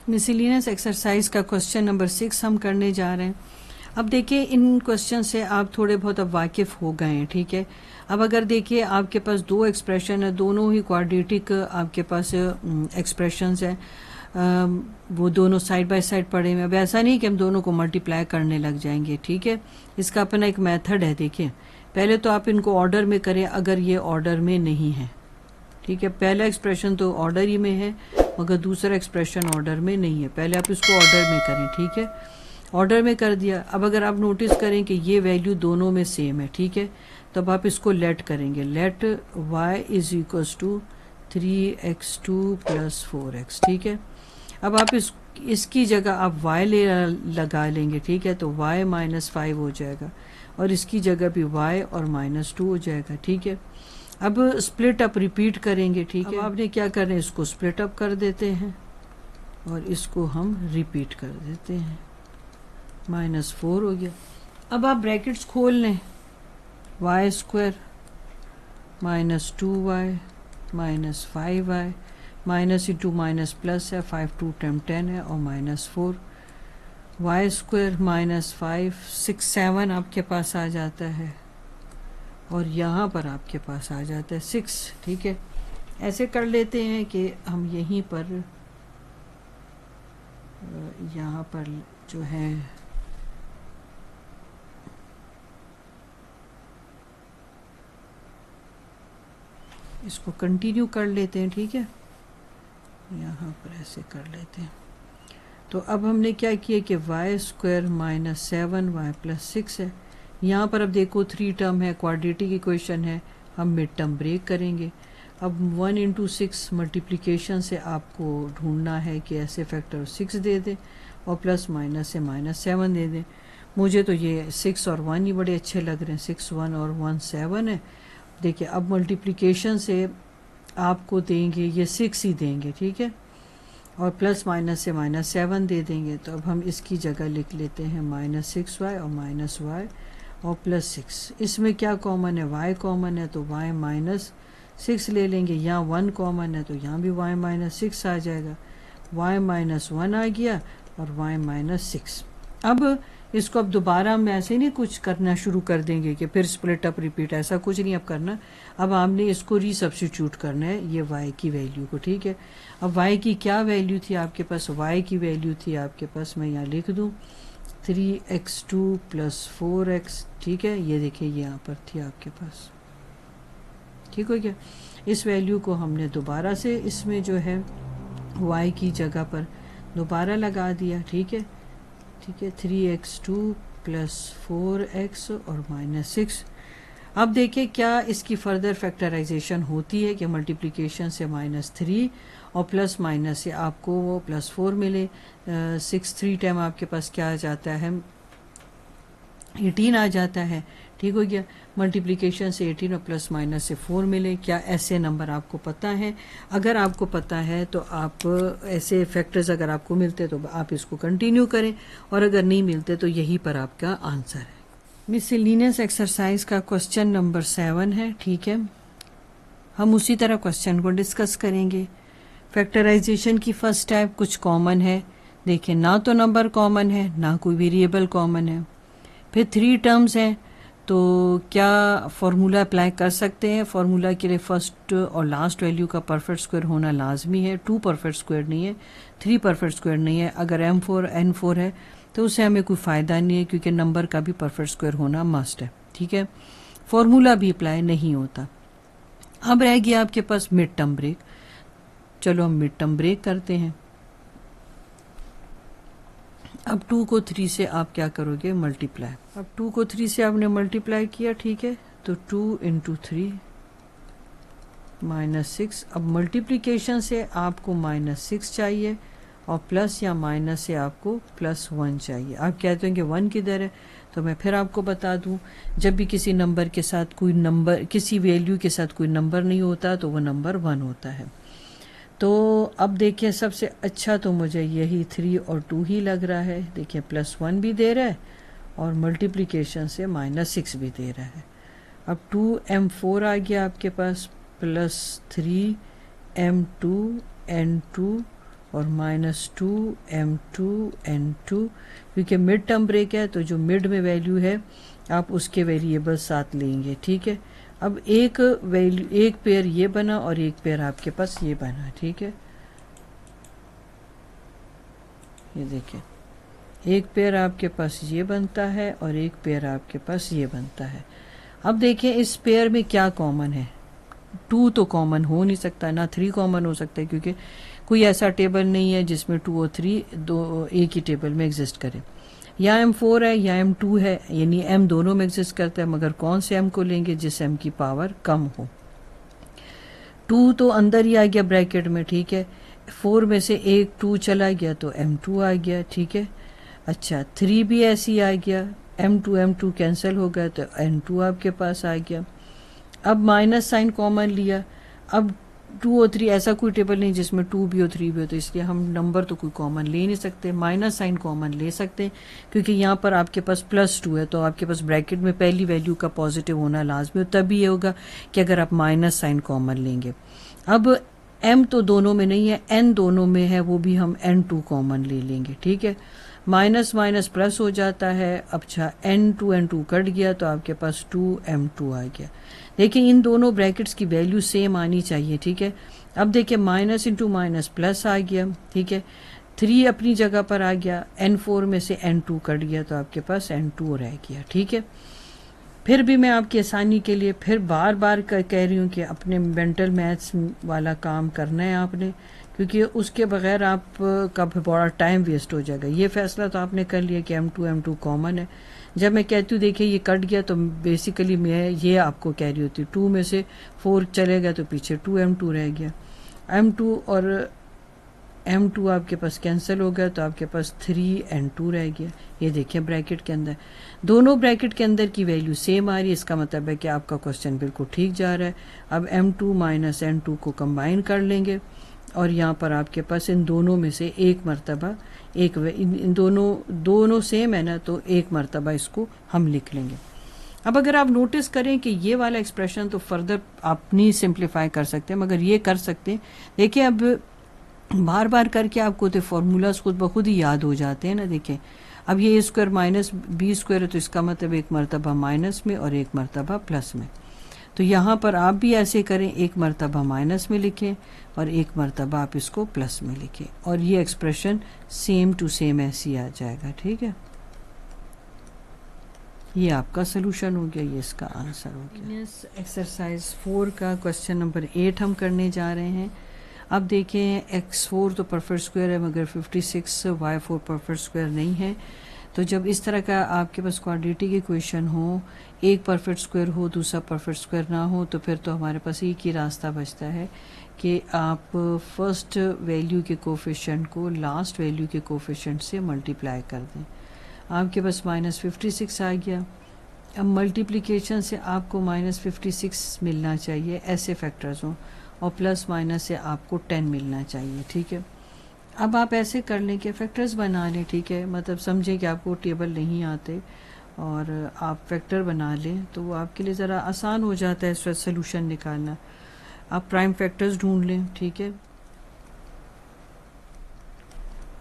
Miscellaneous exercise का question number 6 हम करने जा रहे हैं। अब देखिए इन क्वेश्चन से आप थोड़े बहुत अब वाकिफ़ हो गए हैं, ठीक है। अब अगर देखिए आपके पास दो एक्सप्रेशन है, दोनों ही क्वाड्रेटिक आपके पास एक्सप्रेशंस हैं, वो दोनों साइड बाय साइड पड़े हुए। अब ऐसा नहीं कि हम दोनों को मल्टीप्लाई करने लग जाएंगे, ठीक है। इसका अपना एक मेथड है। देखिए पहले तो आप इनको ऑर्डर में करें अगर ये ऑर्डर में नहीं है, ठीक है। पहला एक्सप्रेशन तो ऑर्डर ही में है मगर दूसरा एक्सप्रेशन ऑर्डर में नहीं है। पहले आप इसको ऑर्डर में करें, ठीक है। ऑर्डर में कर दिया। अब अगर आप नोटिस करें कि ये वैल्यू दोनों में सेम है, ठीक है, तब आप इसको लेट करेंगे। Let y is equals to 3x2 + 4x, ठीक है। अब आप इसकी जगह आप y लगा लेंगे, ठीक है, तो y -5 हो जाएगा और इसकी जगह भी y और -2 हो जाएगा, ठीक है। अब स्प्लिट अप रिपीट करेंगे, ठीक है। अब आपने क्या करना है, इसको स्प्लिट अप कर देते हैं और इसको हम रिपीट कर देते हैं। -4 हो गया। अब आप ब्रैकेट्स खोल लें। y² -2y -5y minus into minus plus है, 5 2 10 है और -4 y² -5 6 7 आपके पास आ जाता है और यहाँ पर आपके पास आ जाता है 6, ठीक है। ऐसे कर लेते हैं कि हम यहीं पर यहाँ पर जो है इसको कंटिन्यू कर लेते हैं, ठीक है। यहाँ पर ऐसे कर लेते हैं। तो अब हमने क्या किया कि y² -7y + 6 है। यहाँ पर अब देखो 3 टर्म है, क्वाड्रेटिक इक्वेशन है, हम मिड टर्म ब्रेक करेंगे। अब 1 × 6 मल्टीप्लिकेशन से आपको ढूंढना है कि ऐसे फैक्टर 6 दे दें और प्लस माइनस से -7 दे दें। मुझे तो ये 6 और 1 ही बड़े अच्छे लग रहे हैं। 6 1 और 1 7 है। देखिए अब मल्टीप्लिकेशन से आपको देंगे ये 6 ही देंगे, ठीक है, और प्लस माइनस से -7 दे देंगे। तो अब हम इसकी जगह लिख लेते हैं -6y और -y और +6। इसमें क्या कॉमन है, y कॉमन है, तो y -6 ले लेंगे। यहाँ 1 कॉमन है तो यहाँ भी y -6 आ जाएगा। y -1 आ गया और y -6। अब इसको अब दोबारा हम ऐसे नहीं कुछ करना शुरू कर देंगे कि फिर स्प्लिट अप रिपीट, ऐसा कुछ नहीं अब करना। अब आपने इसको रीसब्स्टिट्यूट करना है ये y की वैल्यू को, ठीक है। अब y की क्या वैल्यू थी आपके पास, y की वैल्यू थी आपके पास, मैं यहाँ लिख दूँ 3x2 + 4x, ठीक है। ये देखिए यहाँ पर थी आपके पास, ठीक हो गया। इस वैल्यू को हमने दोबारा से इसमें जो है y की जगह पर दोबारा लगा दिया, ठीक है, ठीक है। 3x2 + 4x और -6। अब देखिए क्या इसकी फर्दर फैक्टराइजेशन होती है कि मल्टीप्लिकेशन से -3 और प्लस माइनस से आपको वो +4 मिले। 6 3 टाइम आपके पास क्या आ जाता है, 18 आ जाता है, ठीक हो गया। मल्टीप्लिकेशन से 18 और प्लस माइनस से 4 मिले। क्या ऐसे नंबर आपको पता है? अगर आपको पता है तो आप ऐसे फैक्टर्स अगर आपको मिलते तो आप इसको कंटिन्यू करें और अगर नहीं मिलते तो यही पर आपका आंसर है। मिसलिनियस एक्सरसाइज का क्वेश्चन नंबर 7 है, ठीक है। हम उसी तरह क्वेश्चन को डिस्कस करेंगे। फैक्टराइजेशन की फर्स्ट टाइप कुछ कॉमन है। देखिए ना तो नंबर कॉमन है ना कोई वेरिएबल कॉमन है। फिर 3 टर्म्स हैं तो क्या फार्मूला अप्लाई कर सकते हैं। फार्मूला के लिए फर्स्ट और लास्ट वैल्यू का परफेक्ट स्क्वायर होना लाजमी है। 2 परफेक्ट स्क्वायर नहीं है, 3 परफेक्ट स्क्वायर नहीं है। अगर m4 n4 है तो उससे हमें कोई फ़ायदा नहीं है क्योंकि नंबर का भी परफेक्ट स्क्वायर होना मस्ट है, ठीक है। फार्मूला भी अप्लाई नहीं होता। अब रह गया आपके पास मिड टर्म ब्रेक। चलो हम मिड टर्म ब्रेक करते हैं। अब 2 को 3 से आप क्या करोगे, मल्टीप्लाई। अब 2 को 3 से आपने मल्टीप्लाई किया, ठीक है, तो 2 × 3 -6। अब मल्टीप्लिकेशन से आपको -6 चाहिए और प्लस या माइनस से आपको +1 चाहिए। आप कहते हैं कि 1 किधर है, तो मैं फिर आपको बता दूं, जब भी किसी नंबर के साथ कोई नंबर, किसी वैल्यू के साथ कोई नंबर नहीं होता तो वो नंबर 1 होता है। तो अब देखिए सबसे अच्छा तो मुझे यही 3 और 2 ही लग रहा है। देखिए +1 भी दे रहा है और मल्टीप्लिकेशन से -6 भी दे रहा है। अब 2m4 आ गया आपके पास, +3m2 n2 और -2m2n2, क्योंकि मिड टर्म ब्रेक है तो जो मिड में वैल्यू है आप उसके वेरिएबल साथ लेंगे, ठीक है। अब एक वैल्यू, एक पेयर ये बना और एक पेयर आपके पास ये बना, ठीक है। ये देखिए, एक पेयर आपके पास ये बनता है और एक पेयर आपके पास ये बनता है। अब देखिए इस पेयर में क्या कॉमन है। 2 तो कॉमन हो नहीं सकता, ना 3 कॉमन हो सकता है, क्योंकि कोई ऐसा टेबल नहीं है जिसमें 2 और 3 दो एक ही टेबल में एग्जिस्ट करे। या m4 है या m2 है, यानी m दोनों में एग्जिस्ट करता है, मगर कौन से m को लेंगे? जिस m की पावर कम हो। 2 तो अंदर ही आ गया ब्रैकेट में, ठीक है। 4 में से एक 2 चला गया तो m2 आ गया, ठीक है। अच्छा 3 भी ऐसे ही आ गया, m2 कैंसिल हो गया तो n2 आपके पास आ गया। अब माइनस साइन कॉमन लिया, अब 2 और 3 ऐसा कोई टेबल नहीं जिसमें 2 भी हो 3 भी हो, तो इसलिए हम नंबर तो कोई कॉमन ले नहीं सकते। माइनस साइन कॉमन ले सकते हैं क्योंकि यहाँ पर आपके पास +2 है, तो आपके पास ब्रैकेट में पहली वैल्यू का पॉजिटिव होना लाजमी हो, तभी ये होगा कि अगर आप माइनस साइन कॉमन लेंगे। अब m तो दोनों में नहीं है, n दोनों में है, वो भी हम n2 कॉमन ले लेंगे, ठीक है। माइनस माइनस प्लस हो जाता है। अच्छा n2 कट गया तो आपके पास 2m2 आ गया। देखिए इन दोनों ब्रैकेट्स की वैल्यू सेम आनी चाहिए, ठीक है। अब देखिए माइनस इंटू माइनस प्लस आ गया, ठीक है। 3 अपनी जगह पर आ गया, n4 में से n2 कट गया तो आपके पास n2 रह गया, ठीक है। फिर भी मैं आपकी आसानी के लिए फिर बार बार कह रही हूँ कि अपने मेंटल मैथ्स वाला काम करना है आपने, क्योंकि उसके बगैर आप का बड़ा टाइम वेस्ट हो जाएगा। ये फैसला तो आपने कर लिया कि m2 कॉमन है। जब मैं कहती हूँ देखिए ये कट गया तो बेसिकली मैं ये आपको कह रही होती हूँ 2 में से 4 चले गया तो पीछे 2m2 रह गया। m2 और m2 आपके पास कैंसिल हो गया तो आपके पास 3n2 रह गया। ये देखिए ब्रैकेट के अंदर, दोनों ब्रैकेट के अंदर की वैल्यू सेम आ रही है, इसका मतलब है कि आपका क्वेश्चन बिल्कुल ठीक जा रहा है। अब m2 माइनस n2 को कंबाइन कर लेंगे और यहाँ पर आपके पास इन दोनों में से एक मरतबा एक इन दोनों सेम है ना, तो एक मरतबा इसको हम लिख लेंगे। अब अगर आप नोटिस करें कि ये वाला एक्सप्रेशन तो फर्दर आप नहीं सिंप्लीफाई कर सकते, मगर ये कर सकते हैं। देखिए अब बार बार करके आपको तो फार्मूलाज खुद ब खुद ही याद हो जाते हैं ना। देखिए अब ये a² माइनस b² है, तो इसका मतलब एक मरतबा माइनस में और एक मरतबा प्लस में। तो यहाँ पर आप भी ऐसे करें, एक मरतबा माइनस में लिखें और एक मरतबा आप इसको प्लस में लिखें, और ये एक्सप्रेशन सेम टू सेम ऐसे ही आ जाएगा, ठीक है। ये आपका सोल्यूशन हो गया, ये इसका आंसर हो गया। एक्सरसाइज 4 का क्वेश्चन नंबर 8 हम करने जा रहे हैं। अब देखें x4 तो परफेक्ट स्क्वायर है, मगर 56 y4 परफेक्ट स्क्वायर नहीं है। तो जब इस तरह का आपके पास क्वाड्रेटिक इक्वेशन हो, एक परफेक्ट स्क्वायर हो दूसरा परफेक्ट स्क्वायर ना हो, तो फिर तो हमारे पास एक ही रास्ता बचता है कि आप फर्स्ट वैल्यू के कोफिशिएंट को लास्ट वैल्यू के कोफिशिएंट से मल्टीप्लाई कर दें। आपके पास -56 आ गया। अब मल्टीप्लिकेशन से आपको -56 मिलना चाहिए, ऐसे फैक्टर्स हों, और प्लस माइनस से आपको 10 मिलना चाहिए, ठीक है। अब आप ऐसे कर लें कि फैक्टर्स बना लें, ठीक है। मतलब समझें कि आपको टेबल नहीं आते और आप फैक्टर बना लें, तो वो आपके लिए ज़रा आसान हो जाता है सोल्यूशन निकालना। आप प्राइम फैक्टर्स ढूंढ लें, ठीक है।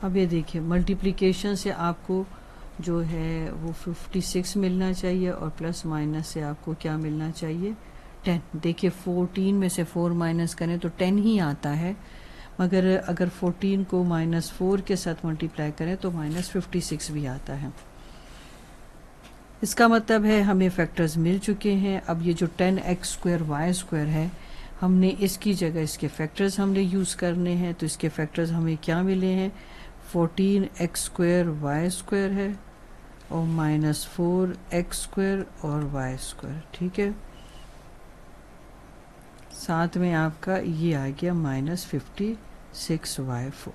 अब ये देखिए मल्टीप्लिकेशन से आपको जो है वो 56 मिलना चाहिए और प्लस माइनस से आपको क्या मिलना चाहिए? 10। देखिए 14 में से 4 माइनस करें तो 10 ही आता है, मगर अगर 14 को -4 के साथ मल्टीप्लाई करें तो -56 भी आता है। इसका मतलब है हमें फैक्टर्स मिल चुके हैं। अब ये जो 10x² y² है, हमने इसकी जगह इसके फैक्टर्स हमने यूज़ करने हैं। तो इसके फैक्टर्स हमें क्या मिले हैं? 14x² y² है और -4x² और y², ठीक है। साथ में आपका ये आ गया -56y4।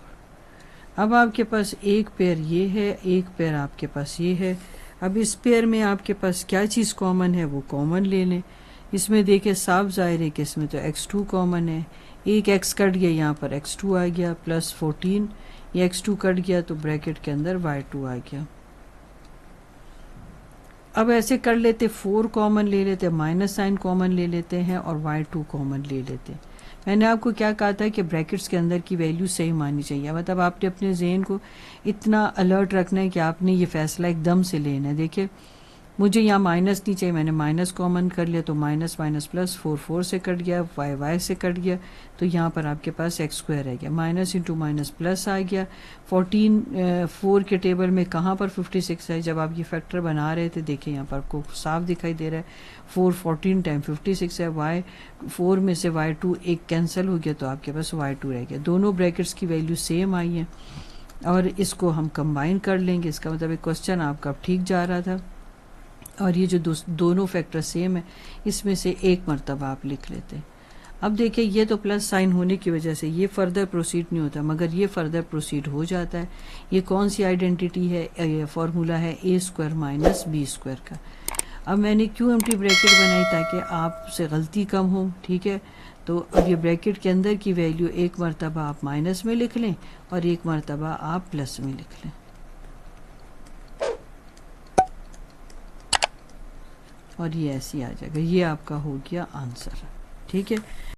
अब आपके पास एक पेयर ये है, एक पेयर आपके पास ये है। अब इस पेयर में आपके पास क्या चीज़ कॉमन है वो कॉमन ले लें। इसमें देखिए साफ ज़ाहिर है कि इसमें तो x2 कॉमन है, एक x कट गया, यहाँ पर x2 आ गया, प्लस 14 ये x2 कट गया तो ब्रैकेट के अंदर y2 आ गया। अब ऐसे कर लेते, 4 कॉमन ले लेते, माइनस साइन कॉमन ले लेते हैं और y2 कॉमन ले लेते हैं। मैंने आपको क्या कहा था कि ब्रैकेट्स के अंदर की वैल्यू सेम आनी चाहिए, मतलब आपने अपने जहन को इतना अलर्ट रखना है कि आपने ये फैसला एकदम से लेना है। देखिए मुझे यहाँ माइनस नहीं चाहिए, मैंने माइनस कॉमन कर लिया, तो माइनस माइनस प्लस 4 4 से कट गया, वाई वाई से कट गया, तो यहाँ पर आपके पास एक्स स्क्वायर रह गया, माइनस इंटू माइनस प्लस आ गया। 4 के टेबल में कहाँ पर 56 है, जब आप ये फैक्टर बना रहे थे देखिए यहाँ पर आपको साफ दिखाई दे रहा है 4 14 टाइम 56 है। वाई 4 में से y2 एक कैंसिल हो गया, तो आपके पास y2 रह गया। दोनों ब्रैकेट्स की वैल्यू सेम आई है और इसको हम कंबाइन कर लेंगे, इसका मतलब एक क्वेश्चन आपका ठीक जा रहा था। और ये जो दोनों फैक्टर सेम है, इसमें से एक मर्तबा आप लिख लेते हैं। अब देखिए ये तो प्लस साइन होने की वजह से ये फर्दर प्रोसीड नहीं होता, मगर ये फर्दर प्रोसीड हो जाता है। ये कौन सी आइडेंटिटी है, ये फार्मूला है ए स्क्वायर माइनस बी स्क्वायर का। अब मैंने क्यों एम्प्टी ब्रैकेट बनाई, ताकि आपसे गलती कम हो, ठीक है। तो अब ये ब्रैकेट के अंदर की वैल्यू एक मर्तबा आप माइनस में लिख लें और एक मर्तबा आप प्लस में लिख लें, और ये ऐसे ही आ जाएगा। ये आपका हो गया आंसर, ठीक है।